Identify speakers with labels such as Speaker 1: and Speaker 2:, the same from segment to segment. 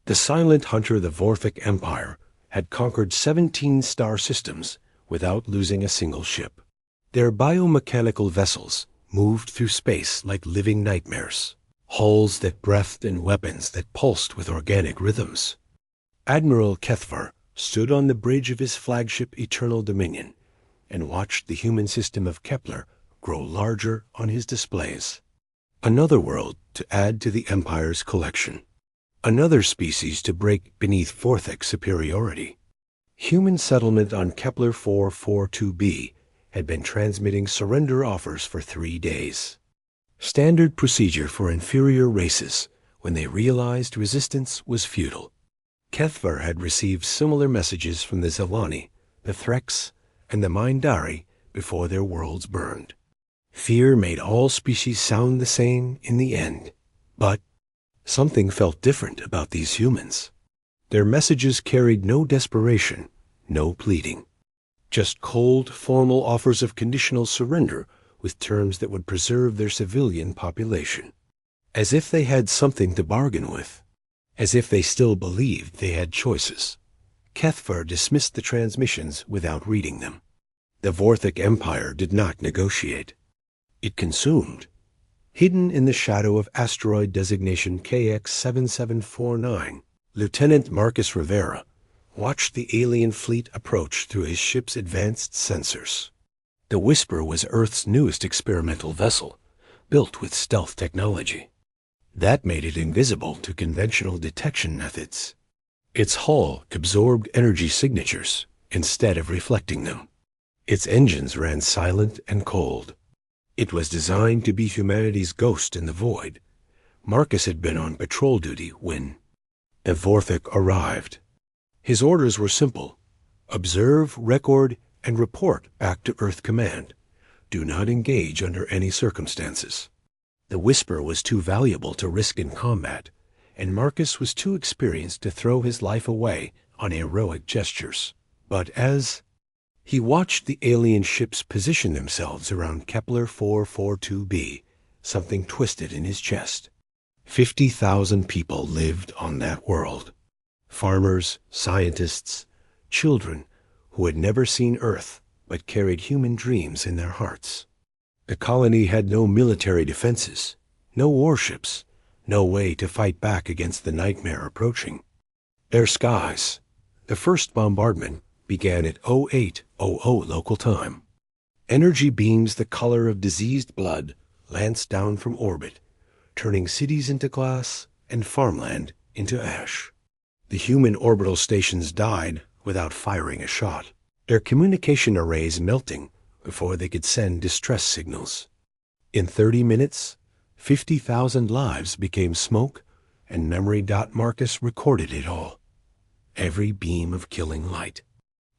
Speaker 1: The silent hunter of the Vorthic Empire had conquered 17 star systems without losing a single ship. Their biomechanical vessels moved through space like living nightmares, hulls that breathed and weapons that pulsed with organic rhythms. Admiral Kethvar stood on the bridge of his flagship Eternal Dominion and watched the human system of Kepler grow larger on his displays. Another world to add to the Empire's collection. Another species to break beneath Vorthic superiority. Human settlement on Kepler 442b had been transmitting surrender offers for 3 days. Standard procedure for inferior races when they realized resistance was futile. Kethvar had received similar messages from the Zelani, the Threx, and the Mindari before their worlds burned. Fear made all species sound the same in the end, but something felt different about these humans. Their messages carried no desperation, no pleading. Just cold, formal offers of conditional surrender with terms that would preserve their civilian population. As if they had something to bargain with. As if they still believed they had choices. Kethvar dismissed the transmissions without reading them. The Vorthic Empire did not negotiate. It consumed. Hidden in the shadow of asteroid designation KX-7749, Lieutenant Marcus Rivera watched the alien fleet approach through his ship's advanced sensors. The Whisper was Earth's newest experimental vessel, built with stealth technology. That made it invisible to conventional detection methods. Its hull absorbed energy signatures instead of reflecting them. Its engines ran silent and cold. It was designed to be humanity's ghost in the void. Marcus had been on patrol duty when the Vorthic arrived. His orders were simple. Observe, record, and report back to Earth Command. Do not engage under any circumstances. The Whisper was too valuable to risk in combat, and Marcus was too experienced to throw his life away on heroic gestures. But as he watched the alien ships position themselves around Kepler 442b, something twisted in his chest. 50,000 people lived on that world. Farmers, scientists, children who had never seen Earth but carried human dreams in their hearts. The colony had no military defenses, no warships, no way to fight back against the nightmare approaching. Their skies. The first bombardment began at 0800 local time. Energy beams the color of diseased blood lanced down from orbit, turning cities into glass and farmland into ash. The human orbital stations died without firing a shot, their communication arrays melting before they could send distress signals. In 30 minutes, 50,000 lives became smoke, and Memory. Marcus recorded it all. Every beam of killing light.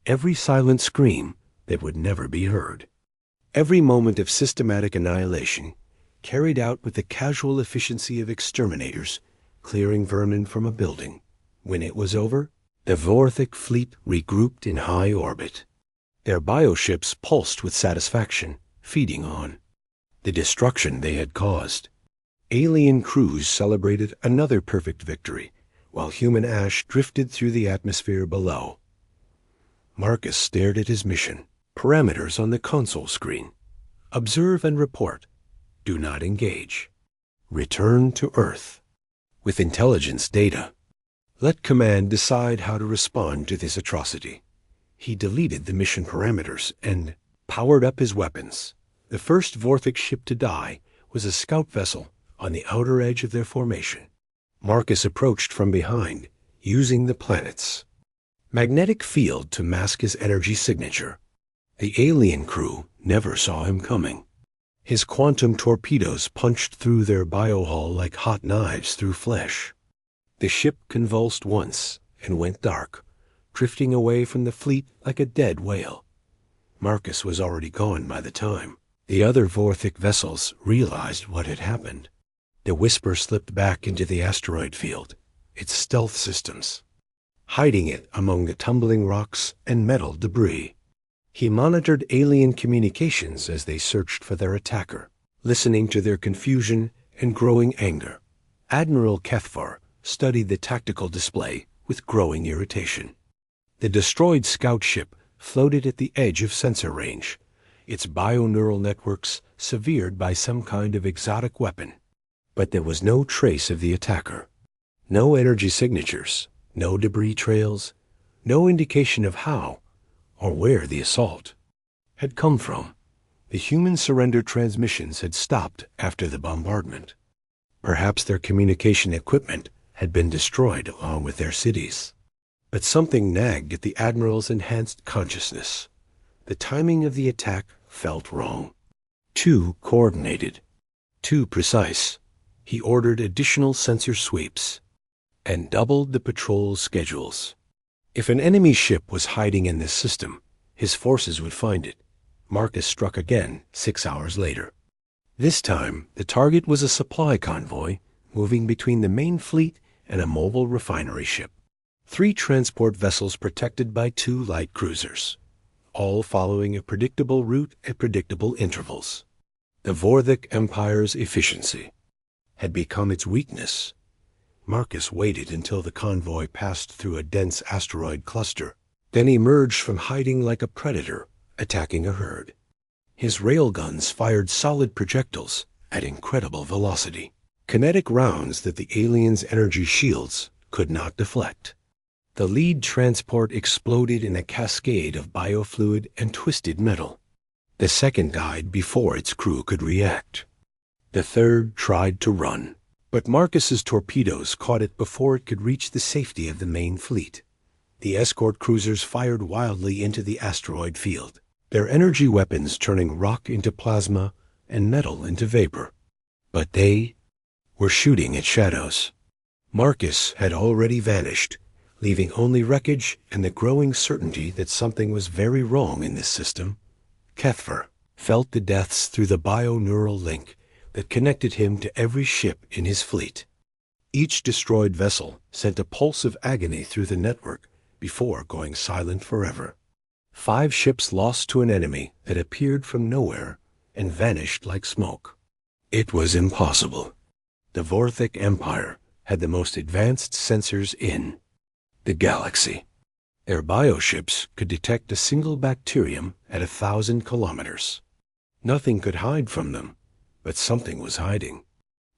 Speaker 1: Every silent scream that would never be heard. Every moment of systematic annihilation carried out with the casual efficiency of exterminators clearing vermin from a building. When it was over, the Vorthic fleet regrouped in high orbit. Their bioships pulsed with satisfaction, feeding on the destruction they had caused. Alien crews celebrated another perfect victory, while human ash drifted through the atmosphere below. Marcus stared at his mission. Parameters on the console screen. Observe and report. Do not engage. Return to Earth. With intelligence data. Let Command decide how to respond to this atrocity. He deleted the mission parameters and powered up his weapons. The first Vorthic ship to die was a scout vessel on the outer edge of their formation. Marcus approached from behind, using the planet's magnetic field to mask his energy signature. The alien crew never saw him coming. His quantum torpedoes punched through their biohull like hot knives through flesh. The ship convulsed once and went dark, drifting away from the fleet like a dead whale. Marcus was already gone by the time the other Vorthic vessels realized what had happened. The Whisper slipped back into the asteroid field, its stealth systems, hiding it among the tumbling rocks and metal debris. He monitored alien communications as they searched for their attacker, listening to their confusion and growing anger. Admiral Kethvar studied the tactical display with growing irritation. The destroyed scout ship floated at the edge of sensor range, its bioneural networks severed by some kind of exotic weapon. But there was no trace of the attacker. No energy signatures, no debris trails, no indication of how or where the assault had come from. The human surrender transmissions had stopped after the bombardment. Perhaps their communication equipment had been destroyed along with their cities. But something nagged at the Admiral's enhanced consciousness. The timing of the attack felt wrong. Too coordinated. Too precise. He ordered additional sensor sweeps and doubled the patrol schedules. If an enemy ship was hiding in this system, his forces would find it. Marcus struck again 6 hours later. This time, the target was a supply convoy moving between the main fleet and a mobile refinery ship. 3 transport vessels protected by 2 light cruisers, all following a predictable route at predictable intervals. The Vorthik Empire's efficiency had become its weakness. Marcus waited until the convoy passed through a dense asteroid cluster, then emerged from hiding like a predator, attacking a herd. His railguns fired solid projectiles at incredible velocity, kinetic rounds that the aliens' energy shields could not deflect. The lead transport exploded in a cascade of biofluid and twisted metal. The second died before its crew could react. The third tried to run, but Marcus's torpedoes caught it before it could reach the safety of the main fleet. The escort cruisers fired wildly into the asteroid field, their energy weapons turning rock into plasma and metal into vapor. But they were shooting at shadows. Marcus had already vanished, leaving only wreckage and the growing certainty that something was very wrong in this system. Kethver felt the deaths through the bioneural link that connected him to every ship in his fleet. Each destroyed vessel sent a pulse of agony through the network before going silent forever. 5 ships lost to an enemy that appeared from nowhere and vanished like smoke. It was impossible. The Vorthik Empire had the most advanced sensors in the galaxy. Their bioships could detect a single bacterium at 1,000 kilometers. Nothing could hide from them, but something was hiding.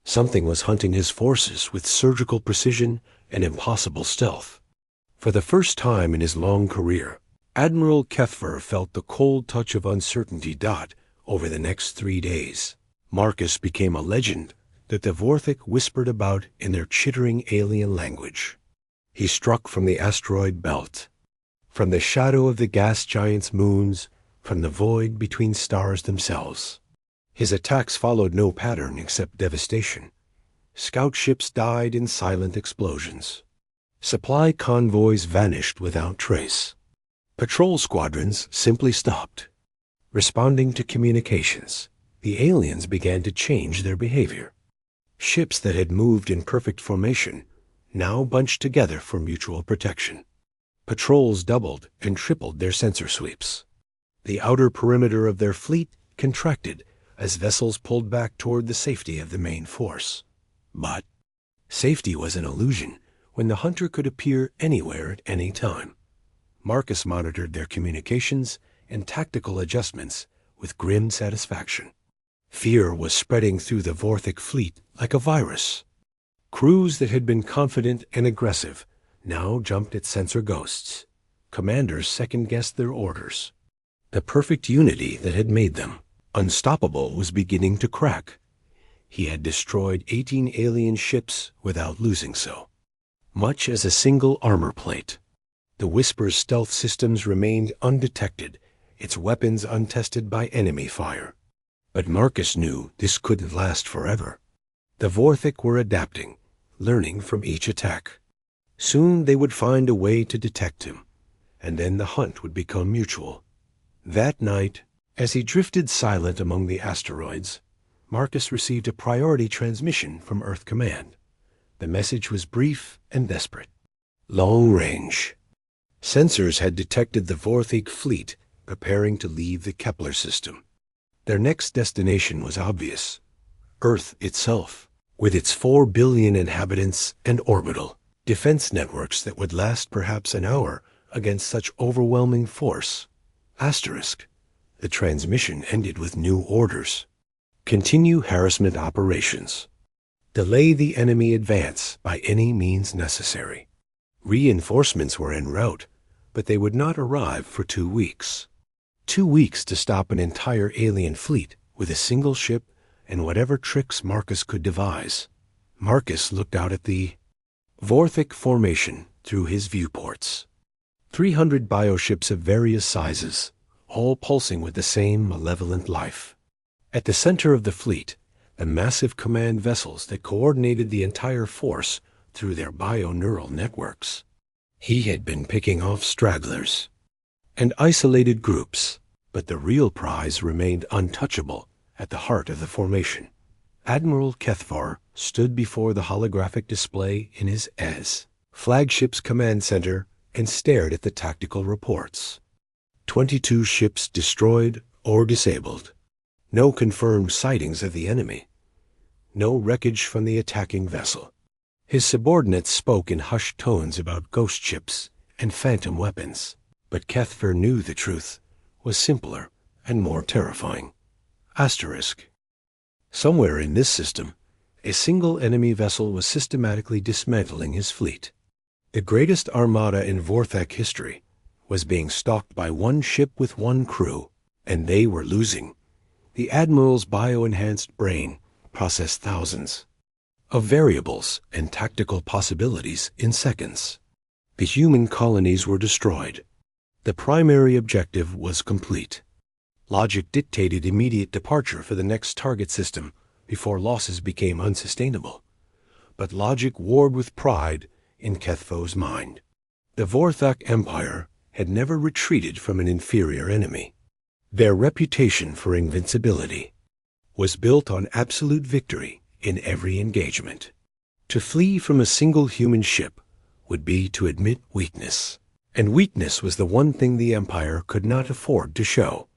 Speaker 1: Something was hunting his forces with surgical precision and impossible stealth. For the first time in his long career, Admiral Kethver felt the cold touch of uncertainty dot over the next 3 days. Marcus became a legend that the Vorthik whispered about in their chittering alien language. He struck from the asteroid belt, from the shadow of the gas giants' moons, from the void between stars themselves. His attacks followed no pattern except devastation. Scout ships died in silent explosions. Supply convoys vanished without trace. Patrol squadrons simply stopped. Responding to communications, the aliens began to change their behavior. Ships that had moved in perfect formation now bunched together for mutual protection. Patrols doubled and tripled their sensor sweeps. The outer perimeter of their fleet contracted as vessels pulled back toward the safety of the main force. But safety was an illusion when the hunter could appear anywhere at any time. Marcus monitored their communications and tactical adjustments with grim satisfaction. Fear was spreading through the Vorthik fleet like a virus. Crews that had been confident and aggressive now jumped at sensor ghosts. Commanders second-guessed their orders. The perfect unity that had made them unstoppable was beginning to crack. He had destroyed 18 alien ships without losing so much as a single armor plate. The Whisper's stealth systems remained undetected, its weapons untested by enemy fire. But Marcus knew this couldn't last forever. The Vorthik were adapting, learning from each attack. Soon they would find a way to detect him, and then the hunt would become mutual. That night, as he drifted silent among the asteroids, Marcus received a priority transmission from Earth Command. The message was brief and desperate. Long range. Sensors had detected the Vorthik fleet preparing to leave the Kepler system. Their next destination was obvious: Earth itself. with its 4 billion inhabitants and orbital defense networks that would last perhaps an hour against such overwhelming force. Asterisk. The transmission ended with new orders. Continue harassment operations. Delay the enemy advance by any means necessary. Reinforcements were en route, but they would not arrive for 2 weeks. 2 weeks to stop an entire alien fleet with a single ship and whatever tricks Marcus could devise. Marcus looked out at the Vorthic formation through his viewports. 300 bioships of various sizes, all pulsing with the same malevolent life. At the center of the fleet, the massive command vessels that coordinated the entire force through their bio-neural networks. He had been picking off stragglers and isolated groups, but the real prize remained untouchable at the heart of the formation. Admiral Kethvar stood before the holographic display in his flagship's command center and stared at the tactical reports. 22 ships destroyed or disabled. No confirmed sightings of the enemy. No wreckage from the attacking vessel. His subordinates spoke in hushed tones about ghost ships and phantom weapons, but Kethvar knew the truth was simpler and more terrifying. Asterisk. Somewhere in this system, a single enemy vessel was systematically dismantling his fleet. The greatest armada in Vorthak history was being stalked by one ship with one crew, and they were losing. The Admiral's bio-enhanced brain processed thousands of variables and tactical possibilities in seconds. The human colonies were destroyed. The primary objective was complete. Logic dictated immediate departure for the next target system before losses became unsustainable. But logic warred with pride in Kethvar's mind. The Vorthak Empire had never retreated from an inferior enemy. Their reputation for invincibility was built on absolute victory in every engagement. To flee from a single human ship would be to admit weakness, and weakness was the one thing the Empire could not afford to show.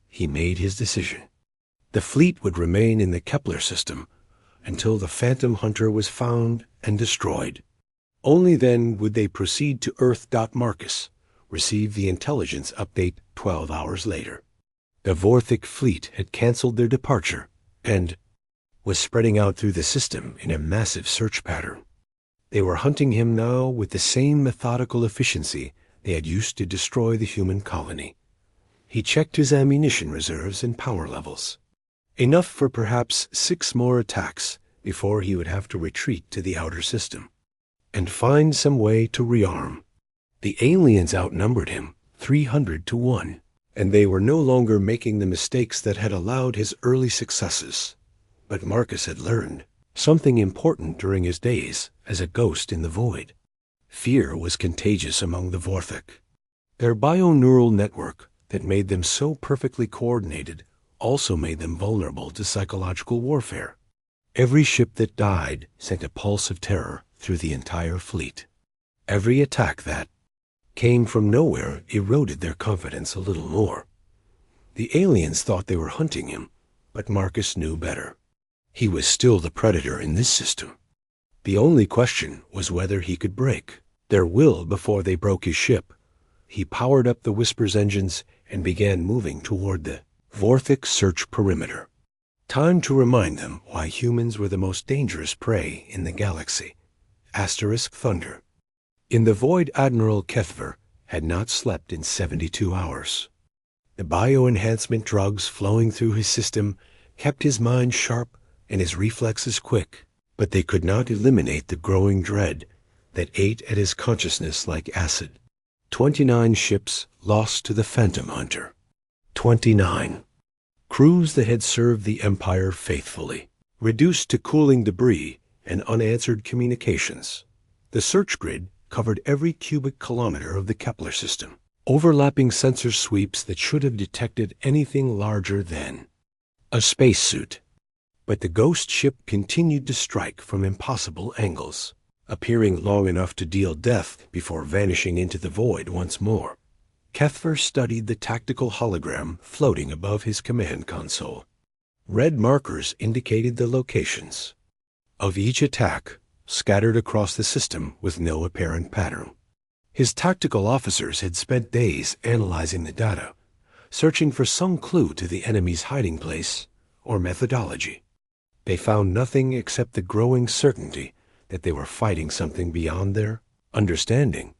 Speaker 1: He made his decision. The fleet would remain in the Kepler system until the Phantom Hunter was found and destroyed. Only then would they proceed to Earth. Marcus received the intelligence update 12 hours later. The Vorthic fleet had canceled their departure and was spreading out through the system in a massive search pattern. They were hunting him now with the same methodical efficiency they had used to destroy the human colony. He checked his ammunition reserves and power levels. Enough for perhaps 6 more attacks before he would have to retreat to the outer system and find some way to rearm. The aliens outnumbered him 300 to 1, and they were no longer making the mistakes that had allowed his early successes. But Marcus had learned something important during his days as a ghost in the void. Fear was contagious among the Vorthak. Their bio-neural network that made them so perfectly coordinated also made them vulnerable to psychological warfare. Every ship that died sent a pulse of terror through the entire fleet. Every attack that came from nowhere eroded their confidence a little more. The aliens thought they were hunting him, but Marcus knew better. He was still the predator in this system. The only question was whether he could break their will before they broke his ship. He powered up the Whisper's engines and began moving toward the Vorthic search perimeter. Time to remind them why humans were the most dangerous prey in the galaxy. Asterisk thunder. In the void, Admiral Kethvar had not slept in 72 hours. The bio-enhancement drugs flowing through his system kept his mind sharp and his reflexes quick, but they could not eliminate the growing dread that ate at his consciousness like acid. 29 ships lost to the Phantom Hunter. 29. Crews that had served the Empire faithfully, reduced to cooling debris and unanswered communications. The search grid covered every cubic kilometer of the Kepler system, overlapping sensor sweeps that should have detected anything larger than a spacesuit. But the ghost ship continued to strike from impossible angles, appearing long enough to deal death before vanishing into the void once more. Kethvar studied the tactical hologram floating above his command console. Red markers indicated the locations. of each attack, scattered across the system with no apparent pattern. His tactical officers had spent days analyzing the data, searching for some clue to the enemy's hiding place or methodology. They found nothing except the growing certainty that they were fighting something beyond their understanding.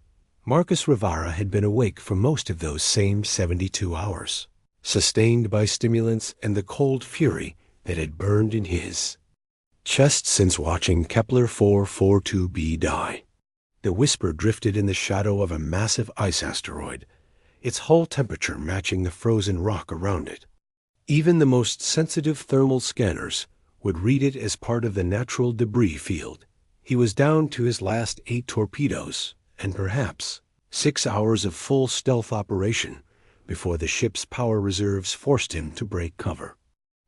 Speaker 1: Marcus Rivara had been awake for most of those same 72 hours, sustained by stimulants and the cold fury that had burned in his chest since watching Kepler 442b die. The Whisper drifted in the shadow of a massive ice asteroid, its hull temperature matching the frozen rock around it. Even the most sensitive thermal scanners would read it as part of the natural debris field. He was down to his last 8 torpedoes, and perhaps 6 hours of full stealth operation before the ship's power reserves forced him to break cover.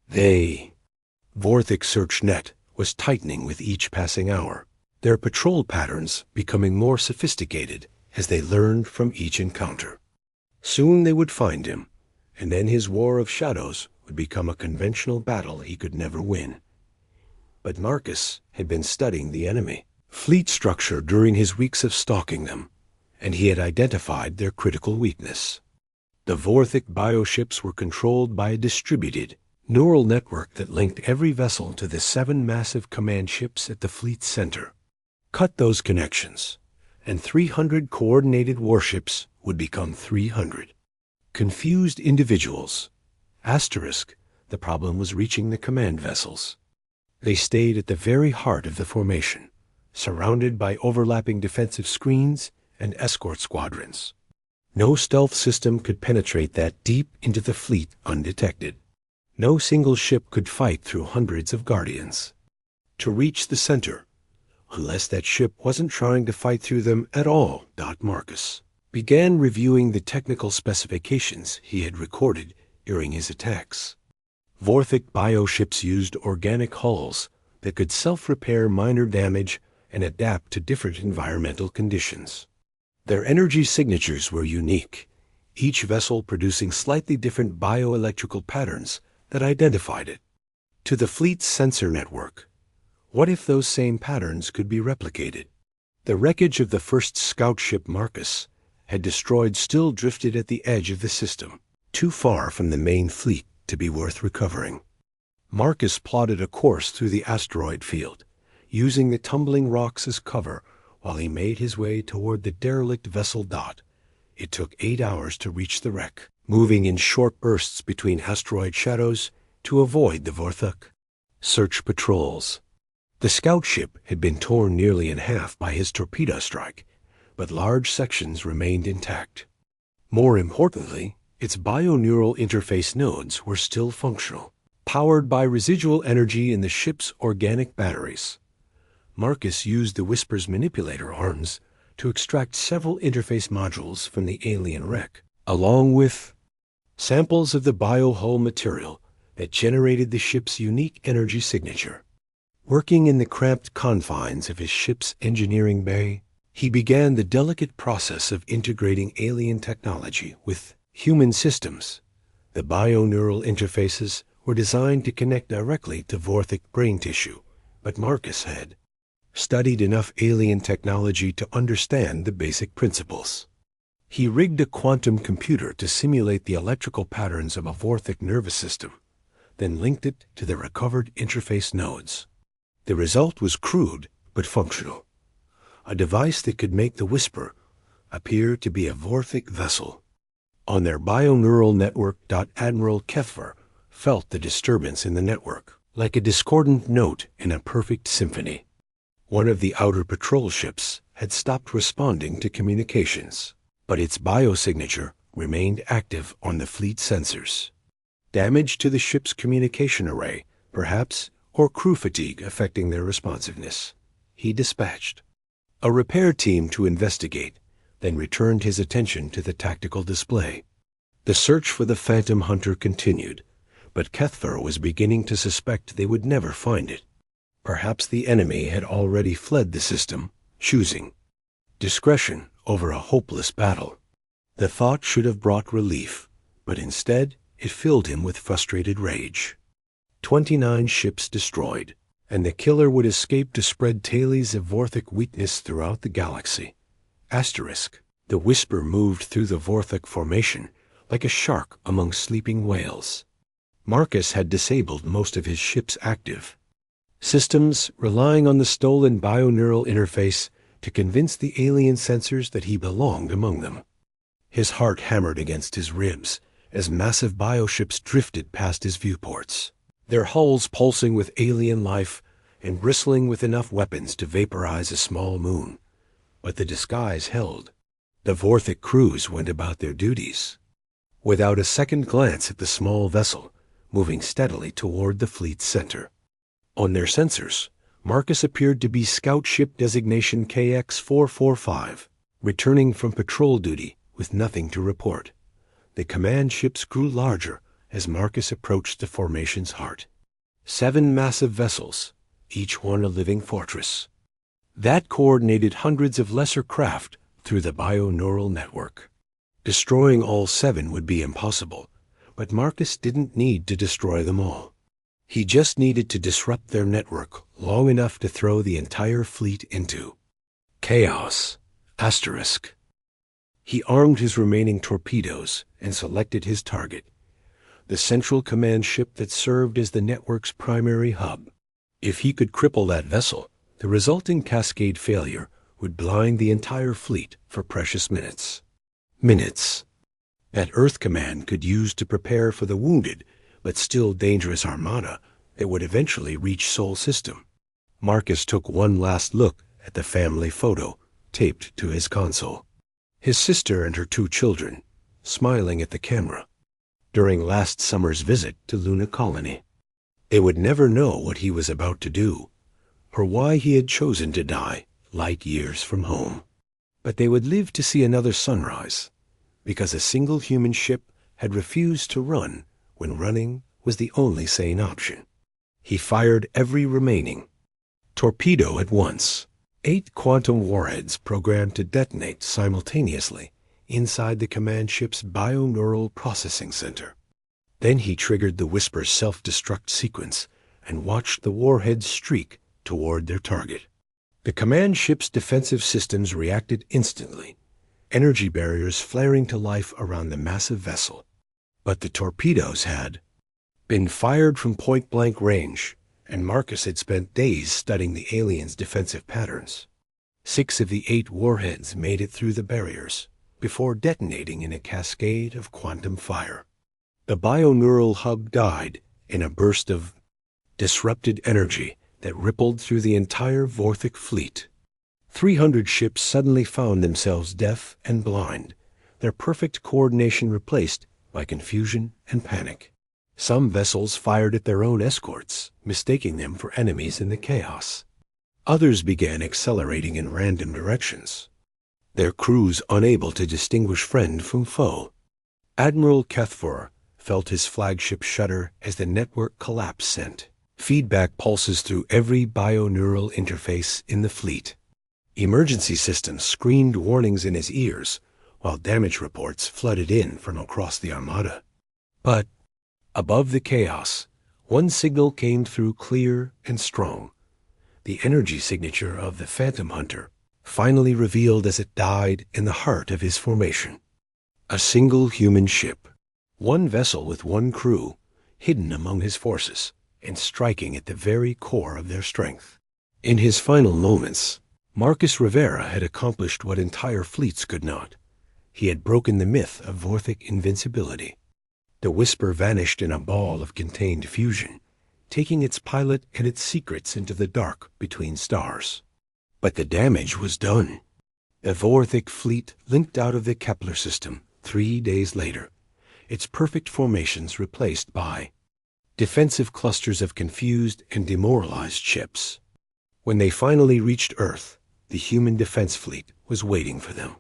Speaker 1: Vorthic's search net was tightening with each passing hour, their patrol patterns becoming more sophisticated as they learned from each encounter. Soon they would find him, and then his war of shadows would become a conventional battle he could never win. But Marcus had been studying the enemy fleet structure during his weeks of stalking them, and he had identified their critical weakness. The Vorthic bioships were controlled by a distributed neural network that linked every vessel to the 7 massive command ships at the fleet's center. Cut those connections, and 300 coordinated warships would become 300 confused individuals. The problem was reaching the command vessels. They stayed at the very heart of the formation, surrounded by overlapping defensive screens and escort squadrons. No stealth system could penetrate that deep into the fleet undetected. No single ship could fight through hundreds of guardians to reach the center, unless that ship wasn't trying to fight through them at all. Marcus began reviewing the technical specifications he had recorded during his attacks. Vorthic bioships used organic hulls that could self-repair minor damage and adapt to different environmental conditions. Their energy signatures were unique, each vessel producing slightly different bioelectrical patterns that identified it. To the fleet's sensor network, what if those same patterns could be replicated? The wreckage of the first scout ship Marcus had destroyed still drifted at the edge of the system, too far from the main fleet to be worth recovering. Marcus plotted a course through the asteroid field, using the tumbling rocks as cover while he made his way toward the derelict vessel Dot. It took 8 hours to reach the wreck, moving in short bursts between asteroid shadows to avoid the Vorthok search patrols. The scout ship had been torn nearly in half by his torpedo strike, but large sections remained intact. More importantly, its bioneural interface nodes were still functional, powered by residual energy in the ship's organic batteries. Marcus used the Whisper's manipulator arms to extract several interface modules from the alien wreck, along with samples of the biohull material that generated the ship's unique energy signature. Working in the cramped confines of his ship's engineering bay, he began the delicate process of integrating alien technology with human systems. The bioneural interfaces were designed to connect directly to Vorthic brain tissue, but Marcus had studied enough alien technology to understand the basic principles. He rigged a quantum computer to simulate the electrical patterns of a Vorthic nervous system, then linked it to the recovered interface nodes. The result was crude but functional, a device that could make the Whisper appear to be a Vorthic vessel. On their bioneural network, Admiral Kethver felt the disturbance in the network, like a discordant note in a perfect symphony. One of the outer patrol ships had stopped responding to communications, but its biosignature remained active on the fleet sensors. Damage to the ship's communication array, perhaps, or crew fatigue affecting their responsiveness. He dispatched a repair team to investigate, then returned his attention to the tactical display. The search for the Phantom Hunter continued, but Kethver was beginning to suspect they would never find it. Perhaps the enemy had already fled the system, choosing discretion over a hopeless battle. The thought should have brought relief, but instead it filled him with frustrated rage. 29 ships destroyed, and the killer would escape to spread tales of Vorthic weakness throughout the galaxy. Asterisk. The Whisper moved through the Vorthic formation like a shark among sleeping whales. Marcus had disabled most of his ship's active systems, relying on the stolen bioneural interface to convince the alien sensors that he belonged among them. His heart hammered against his ribs as massive bioships drifted past his viewports, their hulls pulsing with alien life and bristling with enough weapons to vaporize a small moon. But the disguise held. The Vorthic crews went about their duties, without a second glance at the small vessel, moving steadily toward the fleet's center. On their sensors, Marcus appeared to be scout ship designation KX-445, returning from patrol duty with nothing to report. The command ships grew larger as Marcus approached the formation's heart. 7 massive vessels, each one a living fortress. That coordinated hundreds of lesser craft through the bioneural network. Destroying all 7 would be impossible, but Marcus didn't need to destroy them all. He just needed to disrupt their network long enough to throw the entire fleet into chaos. Asterisk. He armed his remaining torpedoes and selected his target, the central command ship that served as the network's primary hub. If he could cripple that vessel, the resulting cascade failure would blind the entire fleet for precious minutes. Minutes that Earth Command could use to prepare for the wounded but still dangerous armada that would eventually reach Sol System. Marcus took one last look at the family photo taped to his console. His sister and her 2 children, smiling at the camera, during last summer's visit to Luna Colony. They would never know what he was about to do, or why he had chosen to die light years from home. But they would live to see another sunrise, because a single human ship had refused to run when running was the only sane option. He fired every remaining torpedo at once. 8 quantum warheads programmed to detonate simultaneously inside the command ship's bioneural processing center. Then he triggered the Whisper's self-destruct sequence and watched the warheads streak toward their target. The command ship's defensive systems reacted instantly, energy barriers flaring to life around the massive vessel. But the torpedoes had been fired from point-blank range, and Marcus had spent days studying the aliens' defensive patterns. 6 of the 8 warheads made it through the barriers before detonating in a cascade of quantum fire. The bioneural hub died in a burst of disrupted energy that rippled through the entire Vorthic fleet. 300 ships suddenly found themselves deaf and blind, their perfect coordination replaced by confusion and panic. Some vessels fired at their own escorts, mistaking them for enemies in the chaos. Others began accelerating in random directions, their crews unable to distinguish friend from foe. Admiral Kethfor felt his flagship shudder as the network collapse sent feedback pulses through every bioneural interface in the fleet. Emergency systems screamed warnings in his ears, while damage reports flooded in from across the armada. But above the chaos, one signal came through clear and strong. The energy signature of the Phantom Hunter, finally revealed as it died in the heart of his formation. A single human ship, one vessel with one crew, hidden among his forces and striking at the very core of their strength. In his final moments, Marcus Rivera had accomplished what entire fleets could not. He had broken the myth of Vorthic invincibility. The Whisper vanished in a ball of contained fusion, taking its pilot and its secrets into the dark between stars. But the damage was done. The Vorthic fleet linked out of the Kepler system 3 days later, its perfect formations replaced by defensive clusters of confused and demoralized ships. When they finally reached Earth, the human defense fleet was waiting for them.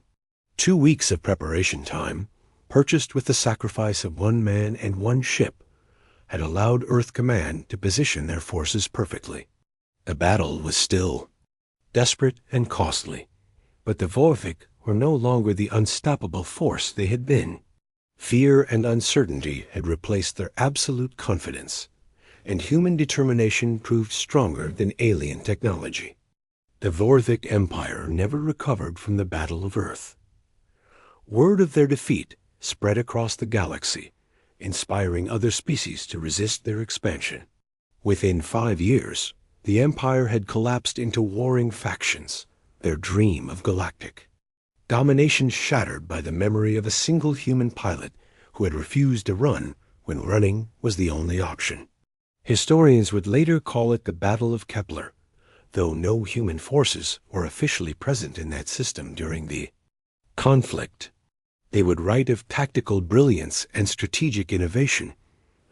Speaker 1: 2 weeks of preparation time, purchased with the sacrifice of 1 man and 1 ship, had allowed Earth Command to position their forces perfectly. The battle was still desperate and costly, but the Vorthic were no longer the unstoppable force they had been. Fear and uncertainty had replaced their absolute confidence. and human determination proved stronger than alien technology. The Vorthic Empire never recovered from the Battle of Earth. Word of their defeat spread across the galaxy, inspiring other species to resist their expansion. Within 5 years, the Empire had collapsed into warring factions, their dream of galactic domination shattered by the memory of a single human pilot who had refused to run when running was the only option. Historians would later call it the Battle of Kepler, though no human forces were officially present in that system during the conflict. They would write of tactical brilliance and strategic innovation,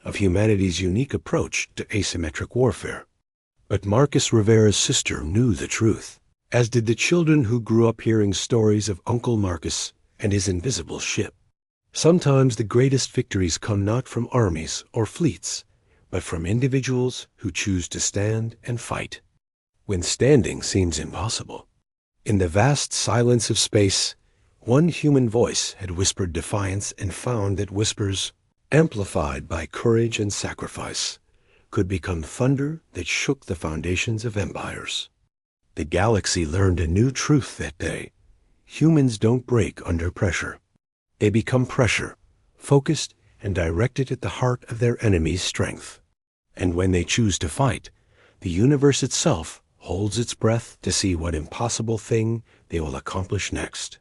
Speaker 1: of humanity's unique approach to asymmetric warfare. But Marcus Rivera's sister knew the truth, as did the children who grew up hearing stories of Uncle Marcus and his invisible ship. Sometimes the greatest victories come not from armies or fleets, but from individuals who choose to stand and fight when standing seems impossible. In the vast silence of space, one human voice had whispered defiance and found that whispers, amplified by courage and sacrifice, could become thunder that shook the foundations of empires. The galaxy learned a new truth that day. Humans don't break under pressure. They become pressure, focused and directed at the heart of their enemy's strength. And when they choose to fight, the universe itself holds its breath to see what impossible thing they will accomplish next.